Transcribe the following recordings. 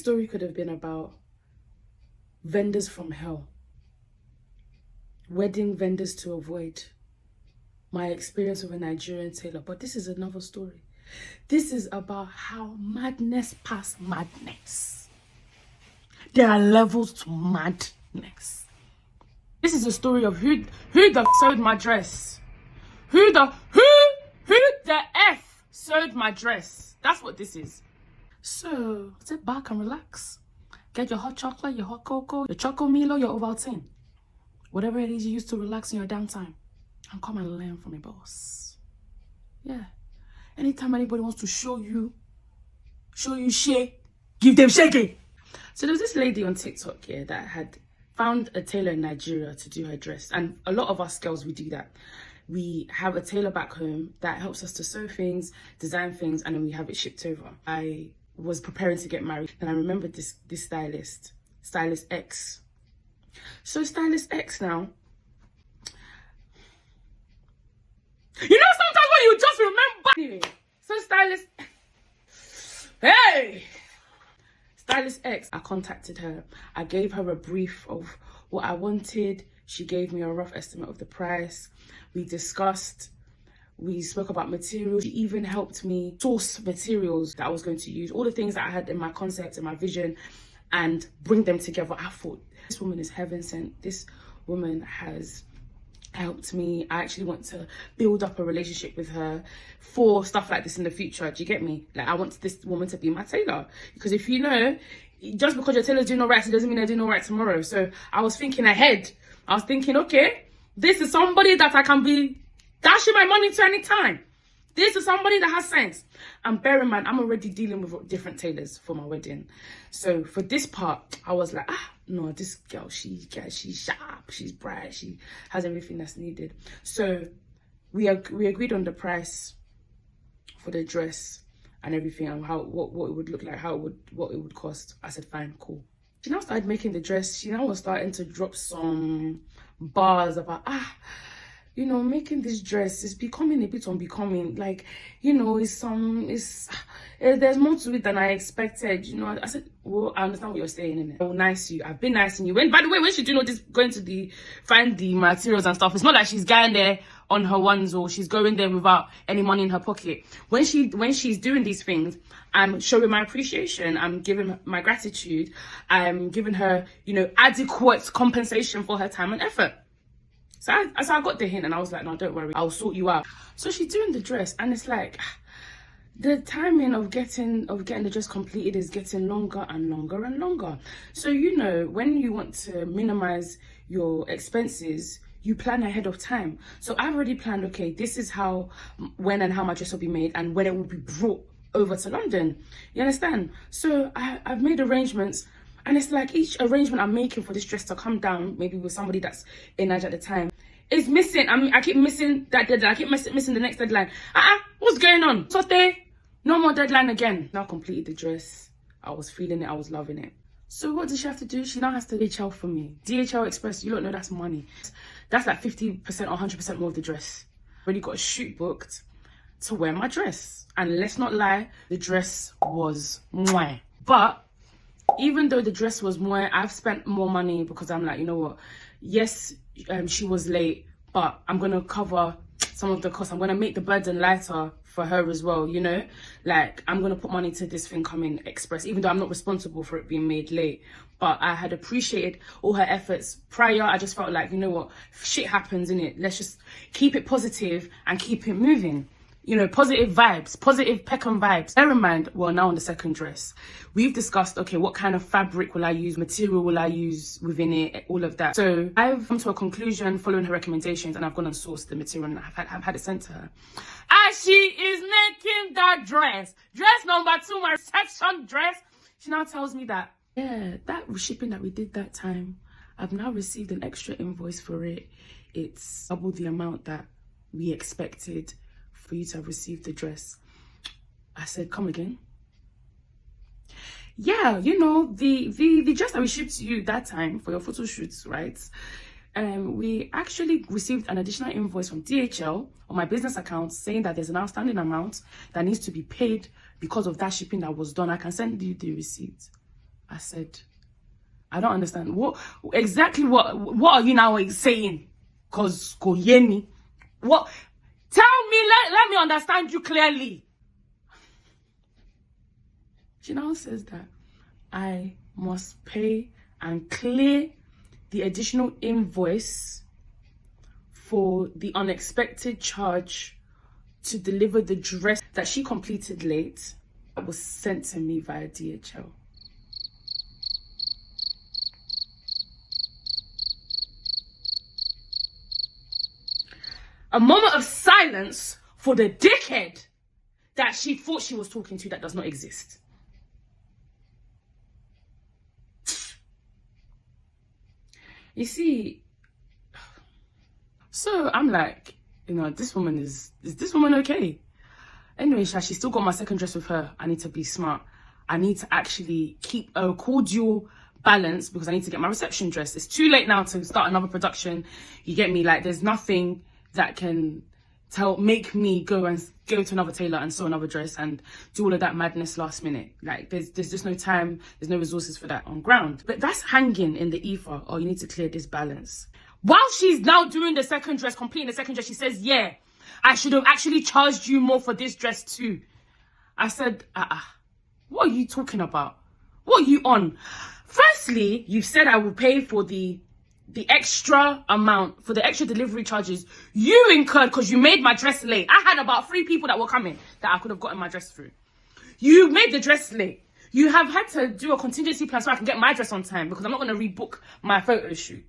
story could have been about vendors from hell, wedding vendors to avoid, my experience with a Nigerian tailor. But this is another story. This is about how madness past madness. There are levels to madness. This is a story of who the sewed my dress. Who the F sewed my dress. That's what this is. So sit back and relax. Get your hot chocolate, your hot cocoa, your Choco Milo, your Ovaltine. Whatever it is you use to relax in your downtime. And come and learn from a boss. Yeah. Anytime anybody wants to show you shake, give them shaking. So there was this lady on TikTok here that had found a tailor in Nigeria to do her dress. And a lot of us girls, we do that. We have a tailor back home that helps us to sew things, design things, and then we have it shipped over. I was preparing to get married and I remembered this stylist, Stylist X. So Stylist X now, you know, sometimes when you just remember. Anyway, so Stylist X, I contacted her. I gave her a brief of what I wanted. She gave me a rough estimate of the price. We discussed, we spoke about materials. She even helped me source materials that I was going to use, all the things that I had in my concept and my vision, and bring them together. I thought, this woman is heaven sent. This woman has helped me. I actually want to build up a relationship with her for stuff like this in the future. Do you get me? Like, I want this woman to be my tailor, because if you know, just because your tailor's doing all right, it doesn't mean they're doing all right tomorrow. So I was thinking ahead. I was thinking, okay, this is somebody that I can be dashing my money to anytime. This is somebody that has sense. And bear in mind, I'm already dealing with different tailors for my wedding. So for this part, I was like, no, this girl, she's sharp, she's bright, she has everything that's needed. So we agreed on the price for the dress and everything, and what it would look like, what it would cost. I said, fine, cool. She now started making the dress. She now was starting to drop some bars about, you know, making this dress is becoming a bit unbecoming. Like, you know, there's more to it than I expected. You know, I said, well, I understand what you're saying, innit? Oh, nice you. I've been nice in you. By the way, when she doing all this, going to find the materials and stuff, it's not like she's going there on her ones or she's going there without any money in her pocket. When she's doing these things, I'm showing my appreciation. I'm giving my gratitude. I'm giving her, you know, adequate compensation for her time and effort. So I got the hint and I was like, no, don't worry, I'll sort you out. So she's doing the dress and it's like, the timing of getting the dress completed is getting longer and longer and longer. So, you know, when you want to minimize your expenses, you plan ahead of time. So I've already planned, okay, this is when and how my dress will be made and when it will be brought over to London. You understand? So I've made arrangements. And it's like each arrangement I'm making for this dress to come down, maybe with somebody that's in Nigeria at the time, is missing. I mean, I keep missing that deadline. I keep missing the next deadline. What's going on? Saute, no more deadline again. Now completed the dress. I was feeling it. I was loving it. So what does she have to do? She now has to DHL for me. DHL Express, you don't know that's money. That's like 50% or 100% more of the dress. Already got a shoot booked to wear my dress. And let's not lie, the dress was mwah. But even though the dress was more, I've spent more money because I'm like, you know what? Yes, she was late, but I'm going to cover some of the costs. I'm going to make the burden lighter for her as well, you know? Like, I'm going to put money to this thing coming express, even though I'm not responsible for it being made late. But I had appreciated all her efforts prior. I just felt like, you know what? Shit happens, innit? Let's just keep it positive and keep it moving. You know, positive vibes, positive Peckham vibes. Bear in mind, well, now on the second dress, we've discussed, okay, what kind of fabric will I use, material will I use within it, all of that. So I've come to a conclusion following her recommendations and I've gone and sourced the material and I've had it sent to her. As she is making that dress number 2, my reception dress, she now tells me that, yeah, that shipping that we did that time, I've now received an extra invoice for it. It's double the amount that we expected for you to have received the dress. I said, come again? Yeah, you know, the dress that we shipped to you that time for your photo shoots, right? We actually received an additional invoice from DHL on my business account saying that there's an outstanding amount that needs to be paid because of that shipping that was done. I can send you the receipt. I said, I don't understand. What are you now saying? Cause Koyeni. What? Tell me, let me understand you clearly. She now says that I must pay and clear the additional invoice for the unexpected charge to deliver the dress that she completed late that was sent to me via DHL. A moment of silence for the dickhead that she thought she was talking to that does not exist. You see, so I'm like, you know, this woman is this woman okay? Anyway, she's still got my second dress with her. I need to be smart. I need to actually keep a cordial balance because I need to get my reception dress. It's too late now to start another production. You get me? Like, there's nothing that can make me go to another tailor and sew another dress and do all of that madness last minute. Like, there's just no time, there's no resources for that on ground. But that's hanging in the ether. Oh, you need to clear this balance. While she's now doing the second dress, completing the second dress, she says, yeah, I should have actually charged you more for this dress too. I said, what are you talking about? What are you on? Firstly, you said I will pay for the extra amount, for the extra delivery charges you incurred because you made my dress late. I had about 3 people that were coming that I could have gotten my dress through. You made the dress late. You have had to do a contingency plan so I can get my dress on time because I'm not going to rebook my photo shoot.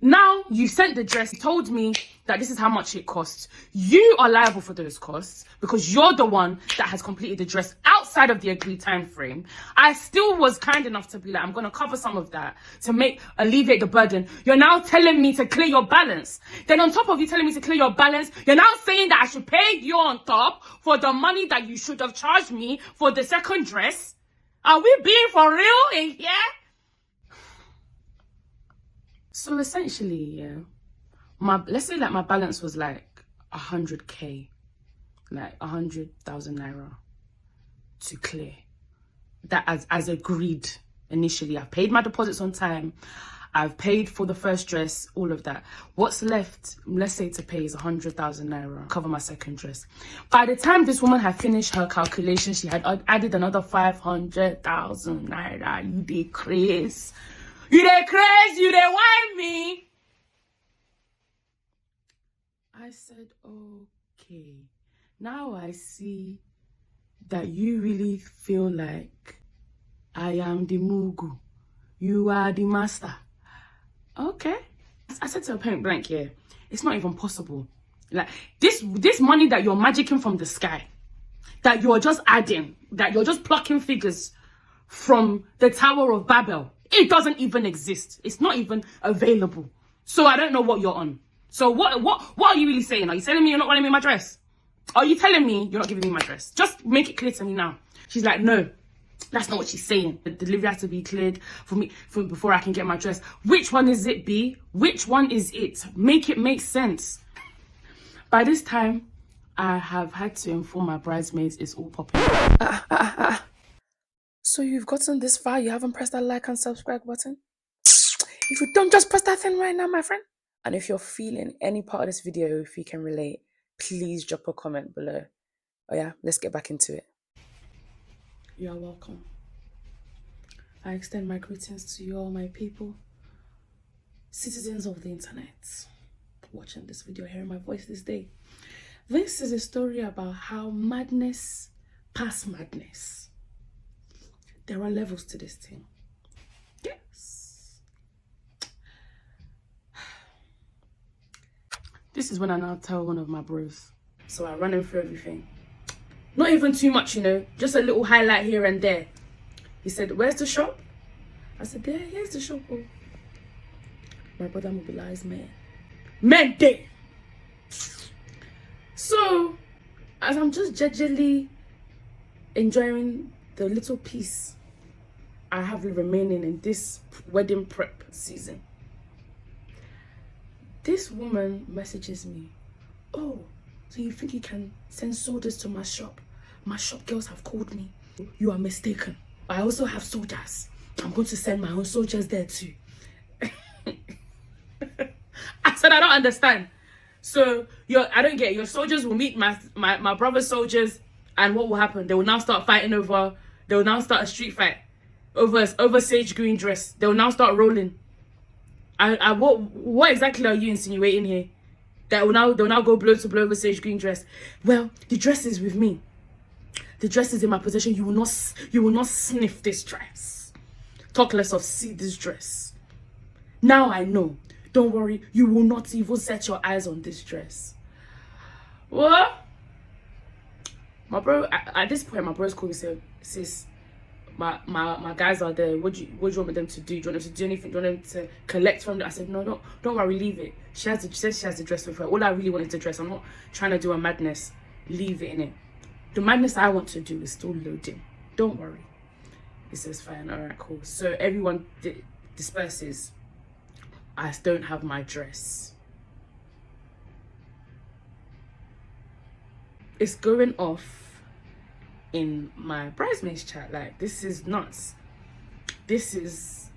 Now you sent the dress, you told me that this is how much it costs. You are liable for those costs because you're the one that has completed the dress outside of the agreed time frame. I still was kind enough to be like, I'm going to cover some of that to alleviate the burden. You're now telling me to clear your balance. Then on top of you telling me to clear your balance, you're now saying that I should pay you on top for the money that you should have charged me for the second dress. Are we being for real in here? So essentially, yeah, let's say like my balance was like 100k, like 100,000 naira to clear. That as agreed initially. I've paid my deposits on time. I've paid for the first dress, all of that. What's left, let's say to pay is 100,000 naira, cover my second dress. By the time this woman had finished her calculation, she had added another 500,000 naira. You decrease. You dey crazy, you dey whine me. I said, okay. Now I see that you really feel like I am the Mugu. You are the master. Okay. I said to her point blank, yeah, it's not even possible. Like, this money that you're magicking from the sky, that you're just adding, that you're just plucking figures from the Tower of Babel, it doesn't even exist. It's not even available. So I don't know what you're on. So what are you really saying? Are you telling me you're not running me my dress? Are you telling me you're not giving me my dress? Just make it clear to me now. She's like, no, that's not what she's saying. The delivery has to be cleared before I can get my dress. Which one is it, B? Which one is it? Make it make sense. By this time, I have had to inform my bridesmaids it's all popping. So you've gotten this far, you haven't pressed that like and subscribe button? If you don't, just press that thing right now, my friend. And if you're feeling any part of this video, if you can relate, please drop a comment below. Oh yeah, let's get back into it. You're welcome. I extend my greetings to you all, my people, citizens of the internet, watching this video, hearing my voice this day. This is a story about how madness past madness. There are levels to this thing. Yes. This is when I now tell one of my bros. So I run him through everything. Not even too much, you know, just a little highlight here and there. He said, where's the shop? I said, here's the shop. Oh. My brother mobilized men. Men day. So, as I'm just gingerly enjoying the little piece I have remaining in this wedding prep season, this woman messages me, oh, so you think you can send soldiers to my shop? My shop girls have called me. You are mistaken. I also have soldiers. I'm going to send my own soldiers there too. I said, I don't understand. So I don't get it. Your soldiers will meet my brother's soldiers, and what will happen? They will now start fighting over. They will now start a street fight over sage green dress. They will now start rolling. What exactly are you insinuating here? They'll now go blow to blow over sage green dress. Well, the dress is with me. The dress is in my possession. You will not sniff this dress. Talk less of see this dress. Now I know. Don't worry, you will not even set your eyes on this dress. What? My bro, at this point, my bro's called me and said, sis, my guys are there. What do you want them to do? Do you want them to do anything? Do you want them to collect from them? I said, no, don't worry, leave it. She says she has the dress with her. All I really wanted to dress. I'm not trying to do a madness. Leave it in it. The madness I want to do is still loading. Don't worry. He says, fine, all right, cool. So everyone disperses. I don't have my dress. It's going off in my bridesmaids chat. Like, this is nuts. This is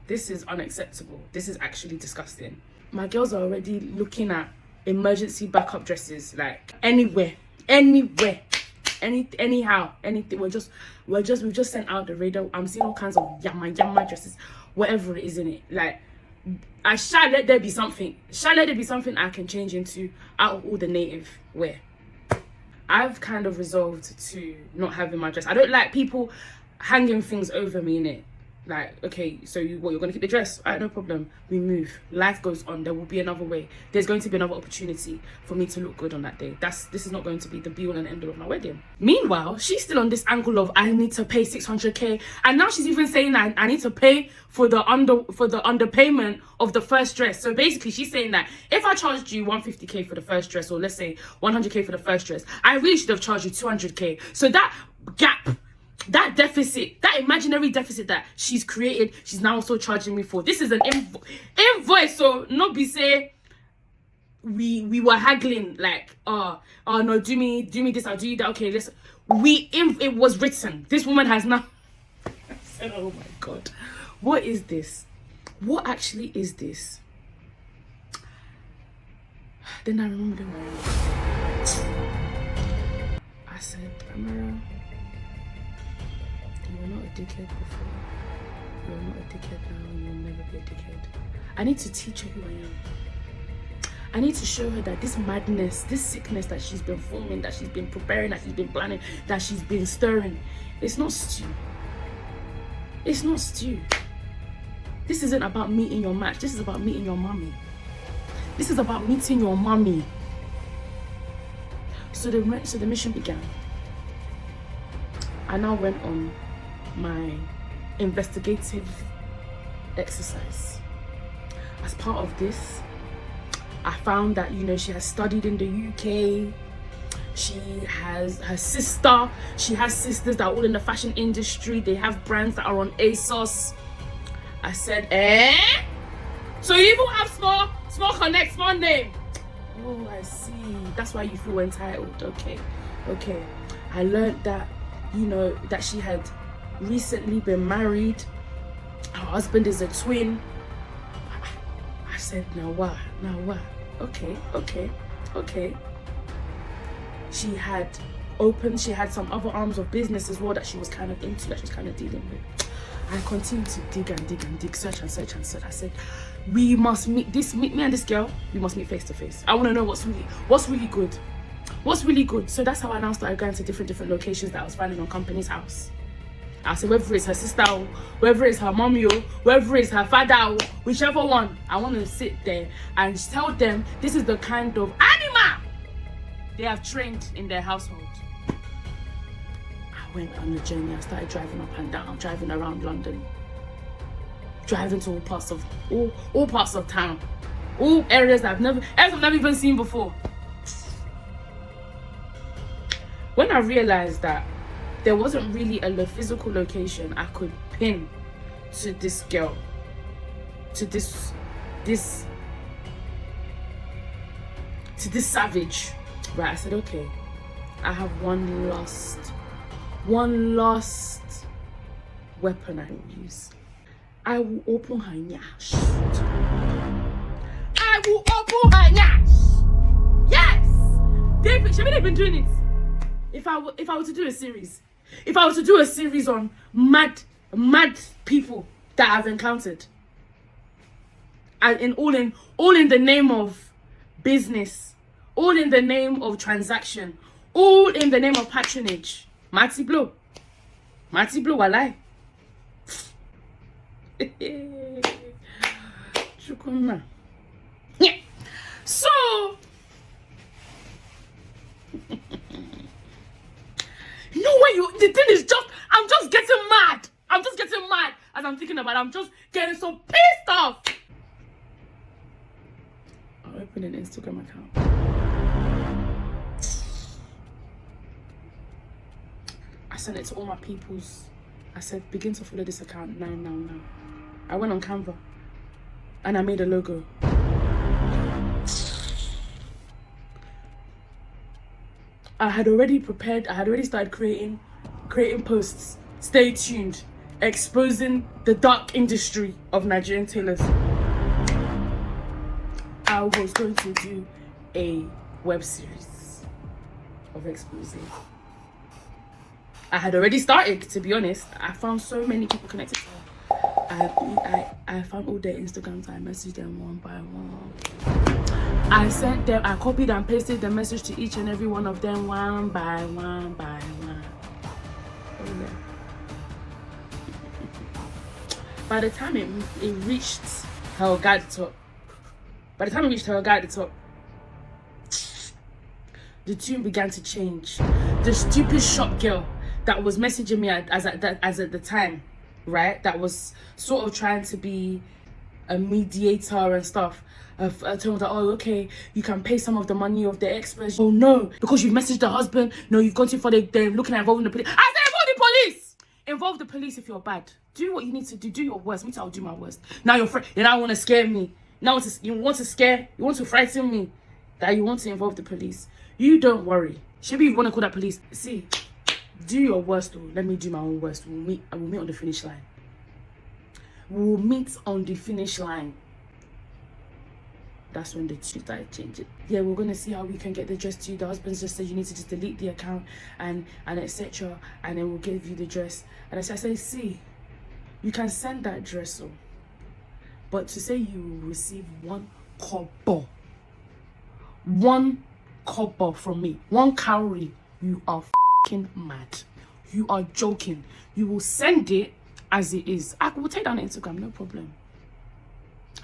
unacceptable. This is actually disgusting. My girls are already looking at emergency backup dresses, like anywhere, anyhow, anything. We've just sent out the radar. I'm seeing all kinds of yama dresses, whatever it is in it. Like, I shall let there be something. Shall let there be something I can change into out of all the native wear. I've kind of resolved to not having my dress. I don't like people hanging things over me in it. Like, okay, so you're gonna keep the dress? All right, no problem. We move. Life goes on. There will be another way. There's going to be another opportunity for me to look good on that day. This is not going to be the be all and end all of my wedding. Meanwhile, she's still on this angle of I need to pay 600k, and now she's even saying that I need to pay for the underpayment of the first dress. So basically, she's saying that if I charged you 150k for the first dress, or let's say 100k for the first dress, I really should have charged you 200k. So that gap, that deficit, that imaginary deficit that she's created, she's now also charging me for. This is an invoice, so not be say we were haggling like, oh no, do me this, I'll do you that. Okay, listen, it was written. This woman has now. I said, oh my god, what is this? What actually is this? Then I remember the words. I said, Amara, you were not a dickhead before. You are not a dickhead now, and you will never be a dickhead. I need to teach her who I am. I need to show her that this madness, this sickness that she's been forming, that she's been preparing, that she's been planning, that she's been stirring, it's not stew. It's not stew. This isn't about meeting your match. This is about meeting your mommy. This is about meeting your mommy. So the mission began. I now went on my investigative exercise. As part of this, I found that, she has studied in the UK. She has her sister. She has sisters that are all in the fashion industry. They have brands that are on ASOS. I said, so you even have small connect, small name. Oh, I see. That's why you feel entitled. Okay. I learned that, that she had recently been married. Her husband is a twin. I said, now what? Okay. She had some other arms of business as well that she was kind of into, that she was kind of dealing with. I continued to dig, search. I said, we must meet me and this girl, we must meet face to face. I want to know what's really good. So that's how I now started going to different locations that I was finding on Company's House. I said, whether it's her sister, whether it's her mommy, whether it's her father, whichever one, I want to sit there and tell them this is the kind of animal they have trained in their household. I went on the journey. I started driving up and down, driving around London, driving to all parts of town, all areas that I've never even seen before. When I realized that there wasn't really a physical location I could pin to this girl, to this savage, right? I said, okay, I have one last weapon I will use. I will open her nyash. I will open her nyash. Yes! They've been doing it. If I were to do a series, on mad people that I've encountered, and all in the name of business, all in the name of transaction, all in the name of patronage. Mati blow, walai. Yeah. So you know when the thing is just, I'm just getting mad as I'm thinking about it. I'm just getting so pissed off. I'll open an Instagram account. I sent it to all my peoples. I said, begin to follow this account now. I went on Canva and I made a logo. I had already prepared, I had already started creating posts. Stay tuned. Exposing the dark industry of Nigerian tailors. I was going to do a web series of exposing. I had already started, to be honest. I found so many people connected to her. I found all their Instagrams. I messaged them one by one. I sent them, I copied and pasted the message to each and every one of them one by one. Oh, yeah. By the time it reached her guy at the top, the tune began to change. The stupid shop girl that was messaging me as at the time, right? That was sort of trying to be a mediator and stuff. I told her, oh, okay, you can pay some of the money of the experts. Oh no, because you've messaged the husband. No, you've gone too far. They're looking at involving the police. I said, involve the police. Involve the police if you're bad. Do what you need to do. Do your worst. Me too, I'll do my worst. Now you now want to scare me. Now you want to frighten me. That you want to involve the police. You don't worry. Maybe you want to call that police. See, do your worst. Though. Let me do my own worst. I will meet on the finish line. We'll meet on the finish line. That's when the truth started changing. Yeah, we're gonna see how we can get the dress to you. The husband just said you need to just delete the account and etc. And then we'll give you the dress. And I said, see, you can send that dress on, but to say you will receive one kobo from me, 1 cowrie, you are fucking mad. You are joking. You will send it as it is. I will take down Instagram, no problem.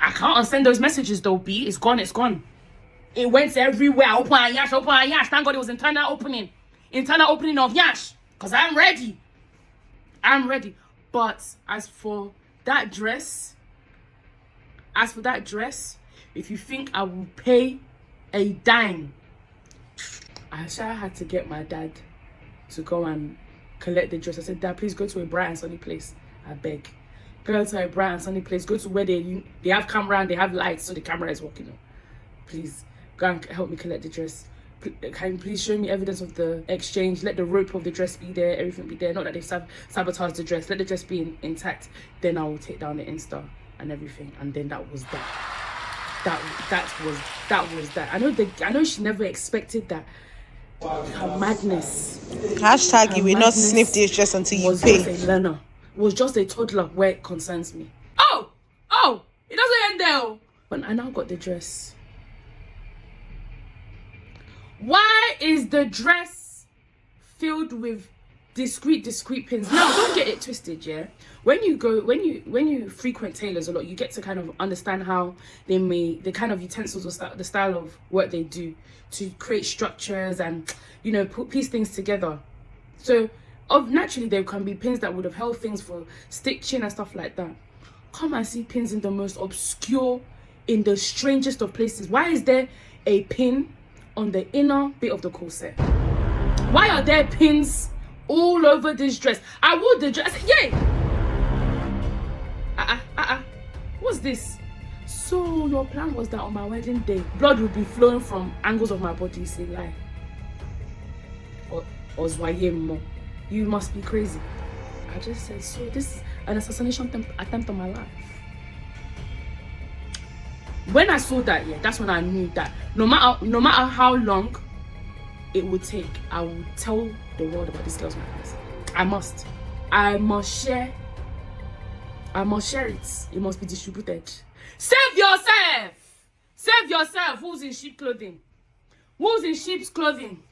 I can't unsend those messages though, B. It's gone. It went everywhere. Open a Yash. Thank God it was internal opening of Yash. Because I'm ready. But as for that dress, if you think I will pay a dime, I had to get my dad to go and collect the dress. I said, Dad, please go to a bright and sunny place. I beg. Go to a bright and sunny place. Go to where they have camera and they have lights, so the camera is working on. Please go and help me collect the dress. Can you please show me evidence of the exchange? Let the rope of the dress be there, everything be there. Not that they've sabotaged the dress. Let the dress be intact. Then I will take down the Insta and everything. And then that was that. That was that. I know she never expected that. Her madness. Hashtag you will not sniff this dress until you pay. Just a learner. Was just a toddler where it concerns me. Oh, it doesn't end there. But I now got the dress. Why is the dress filled with discreet pins? Now, don't get it twisted, yeah. When you frequent tailors a lot, you get to kind of understand how the kind of utensils or the style of work they do to create structures and piece things together. So naturally there can be pins that would have held things for stitching and stuff like that. Come and see pins in the most obscure, in the strangest of places. Why is there a pin on the inner bit of the corset? Why are there pins all over this dress? I wore the dress. Yay! What's this? So your plan was that on my wedding day, blood would be flowing from angles of my body. Say lie. Or Zwayemo. You must be crazy. I just said, so this, an assassination attempt on my life. When I saw that, yeah, that's when I knew that no matter how long it would take, I will tell the world about this girl's madness. I must share it. It must be distributed. Save yourself. Save yourself. Who's in sheep clothing? Who's in sheep's clothing?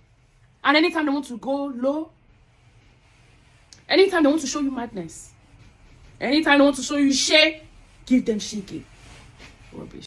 And anytime they want to go low, anytime they want to show you madness, anytime they want to show you shame, give them shiki. Rubbish.